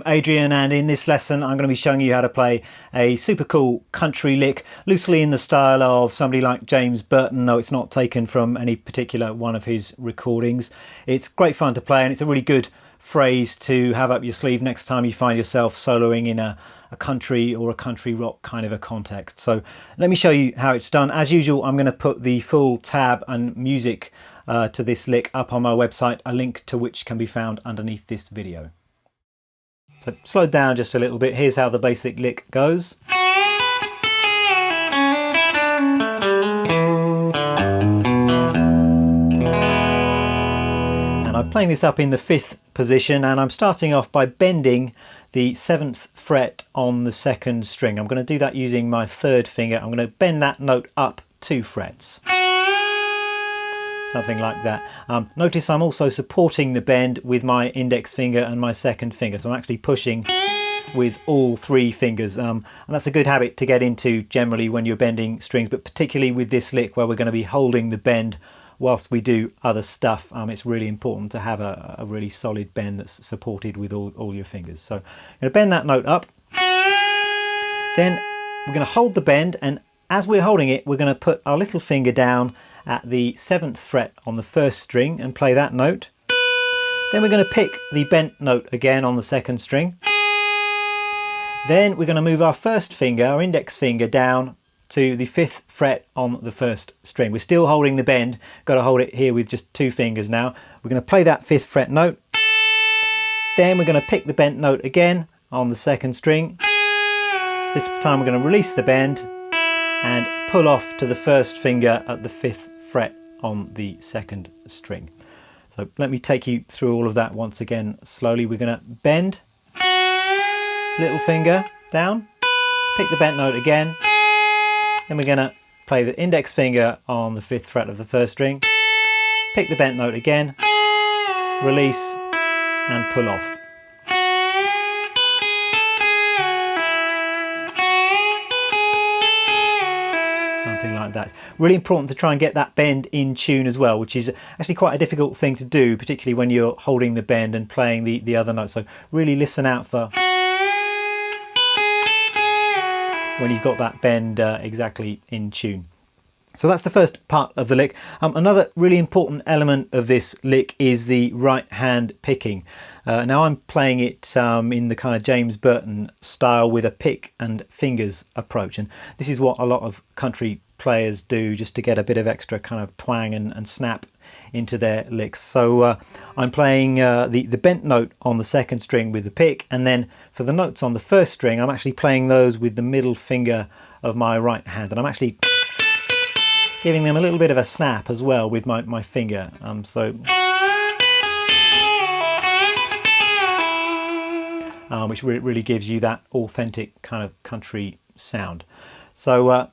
Adrian, and in this lesson I'm going to be showing you how to play a super cool country lick, loosely in the style of somebody like James Burton, though it's not taken from any particular one of his recordings. It's great fun to play, and it's a really good phrase to have up your sleeve next time you find yourself soloing in a country or a country rock kind of a context. So let me show you how it's done. As usual, I'm going to put the full tab and music to this lick up on my website, a link to which can be found underneath this video. So slowed down just a little bit, here's how the basic lick goes. And I'm playing this up in the 5th position, and I'm starting off by bending the 7th fret on the 2nd string. I'm going to do that using my 3rd finger. I'm going to bend that note up 2 frets. Something like that. Notice I'm also supporting the bend with my index finger and my 2nd finger, so I'm actually pushing with all 3 fingers, and that's a good habit to get into generally when you're bending strings, but particularly with this lick where we're going to be holding the bend whilst we do other stuff. It's really important to have a really solid bend that's supported with all your fingers. So I'm going to bend that note up, then we're going to hold the bend, and as we're holding it we're going to put our little finger down at the 7th fret on the 1st string and play that note. Then we're going to pick the bent note again on the 2nd string. Then we're going to move our 1st finger, our index finger, down to the 5th fret on the 1st string. We're still holding the bend, got to hold it here with just 2 fingers now. We're going to play that 5th fret note. Then we're going to pick the bent note again on the 2nd string. This time we're going to release the bend and pull off to the 1st finger at the 5th fret on the 2nd string. So let me take you through all of that once again slowly. We're going to bend, little finger down, pick the bent note again, then we're going to play the index finger on the 5th fret of the 1st string, pick the bent note again, release and pull off. Something like that. It's really important to try and get that bend in tune as well, which is actually quite a difficult thing to do, particularly when you're holding the bend and playing the other notes. So really listen out for when you've got that bend exactly in tune. So that's the first part of the lick. Another really important element of this lick is the right hand picking. Now I'm playing it in the kind of James Burton style with a pick and fingers approach, and this is what a lot of country players do just to get a bit of extra kind of twang and snap into their licks. So I'm playing the bent note on the 2nd string with the pick, and then for the notes on the 1st string I'm actually playing those with the middle finger of my right hand, and I'm actually giving them a little bit of a snap as well with my finger. Which really gives you that authentic kind of country sound. So that's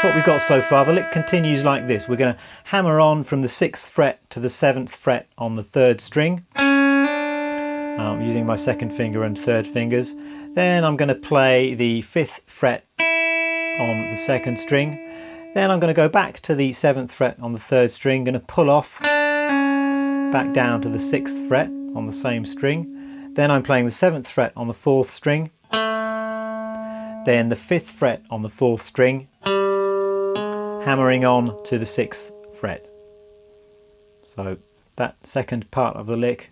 what we've got so far. The lick continues like this. We're going to hammer on from the 6th fret to the 7th fret on the 3rd string, using my 2nd finger and 3rd fingers. Then I'm going to play the 5th fret on the 2nd string. Then I'm going to go back to the 7th fret on the 3rd string, going to pull off back down to the 6th fret on the same string. Then I'm playing the 7th fret on the 4th string, then the 5th fret on the 4th string, hammering on to the 6th fret. So that second part of the lick.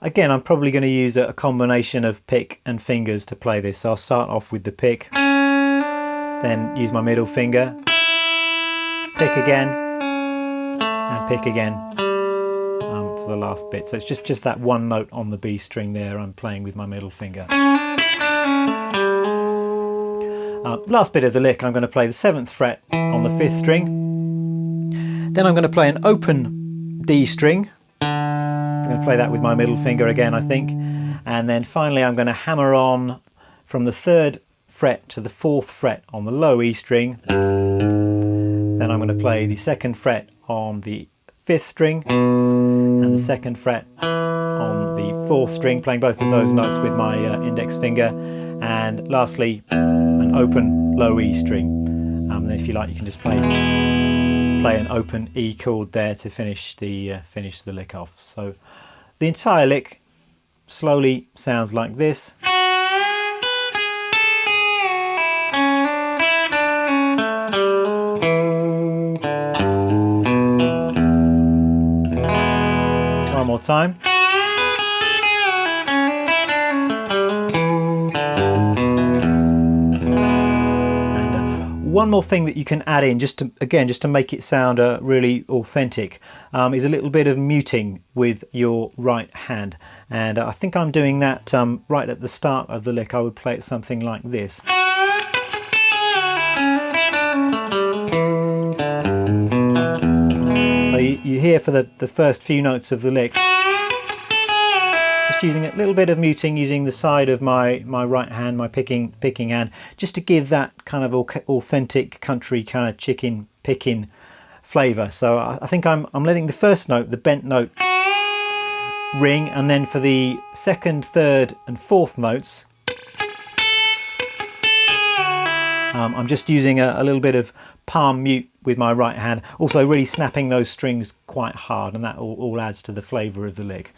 Again, I'm probably going to use a combination of pick and fingers to play this. So I'll start off with the pick, then use my middle finger, pick again, and pick again for the last bit. So it's just that one note on the B string there I'm playing with my middle finger. Last bit of the lick, I'm going to play the 7th fret on the 5th string. Then I'm going to play an open D string. I'm going to play that with my middle finger again, I think. And then finally I'm going to hammer on from the 3rd fret to the 4th fret on the low E string. Then I'm going to play the 2nd fret on the 5th string and the 2nd fret on the 4th string, playing both of those notes with my index finger. And lastly, an open low E string. And then if you like, you can just play an open E chord there to finish the lick off. So the entire lick slowly sounds like this. One more time. One more thing that you can add in, just to make it sound really authentic, is a little bit of muting with your right hand. And I think I'm doing that right at the start of the lick. I would play it something like this. So you hear for the first few notes of the lick, just using a little bit of muting, using the side of my right hand, my picking hand, just to give that kind of authentic country kind of chicken picking flavour. So I think I'm letting the first note, the bent note, ring, and then for the second, third and fourth notes, I'm just using a little bit of palm mute with my right hand, also really snapping those strings quite hard, and that all adds to the flavour of the lick.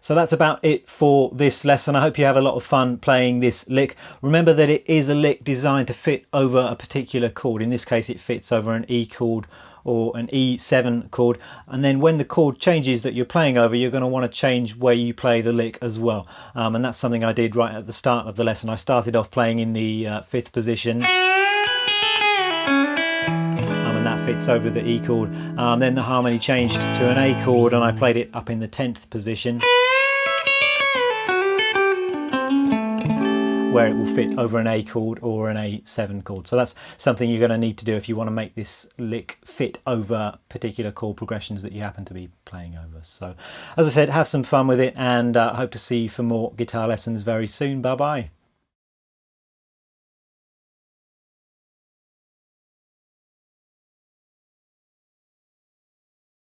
So that's about it for this lesson. I hope you have a lot of fun playing this lick. Remember that it is a lick designed to fit over a particular chord. In this case, it fits over an E chord or an E7 chord. And then when the chord changes that you're playing over, you're going to want to change where you play the lick as well. And that's something I did right at the start of the lesson. I started off playing in the 5th position. And that fits over the E chord. Then the harmony changed to an A chord and I played it up in the 10th position, where it will fit over an A chord or an A7 chord. So that's something you're going to need to do if you want to make this lick fit over particular chord progressions that you happen to be playing over. So as I said, have some fun with it, and I hope to see you for more guitar lessons very soon. Bye bye.